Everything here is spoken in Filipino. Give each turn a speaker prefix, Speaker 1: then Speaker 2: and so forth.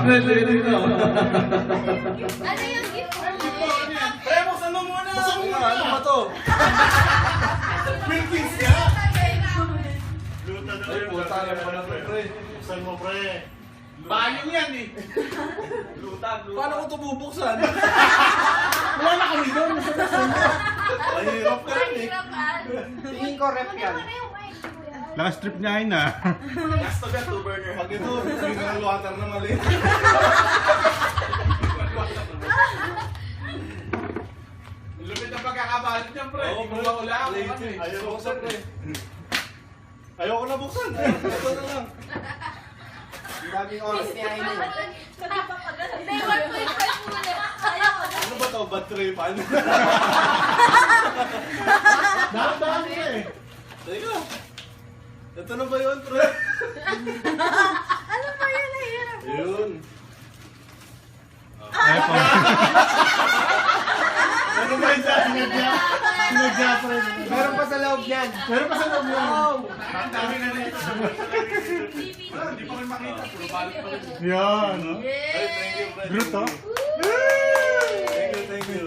Speaker 1: Ready na.
Speaker 2: Ano yung gift mo?
Speaker 1: Pre, buksan mo muna. Buksan mo muna. Ano ba to? Philippines ka?
Speaker 3: Luta na
Speaker 1: Ay, puta na pa na to, pre.
Speaker 3: Buksan mo, pre.
Speaker 1: Bayong yan eh.
Speaker 3: Luta.
Speaker 1: Paano ko ito bubuksan? Wala na kami doon. Mahirap ka rin eh.
Speaker 4: Tingin ko rep yan.
Speaker 5: Naka-strip niya ay na.
Speaker 1: Gas to get, 2-burner. Pag ito, mineral water na mali.
Speaker 3: Lupit na pagkakabalit niyan, pre.
Speaker 1: Oo,
Speaker 3: Hindi mo wala ako.
Speaker 1: Ayaw buksan, pre. Ayoko na buksan. Ito na lang.
Speaker 4: Ang daming oras niya ini.
Speaker 2: Hindi, 1.5 muna. Ayoko na.
Speaker 1: Ano ba to? Bad tripan?
Speaker 5: Dahan-dahan ka eh.
Speaker 1: Teka. Ito na ba yun, pre?
Speaker 2: Ano ba yun? Nahirap.
Speaker 1: Ayun.
Speaker 5: Epo.
Speaker 1: Ano ba yung sinadya? Sinadya, pre.
Speaker 4: Meron pa sa loob yan.
Speaker 5: Meron pa sa loob yun.
Speaker 3: Ang dami na rin. Hindi pa rin makita. Puro balik pa rin.
Speaker 5: Yan.
Speaker 1: Ay, thank you, pre.
Speaker 5: Groot, oh.
Speaker 1: Thank you, thank you.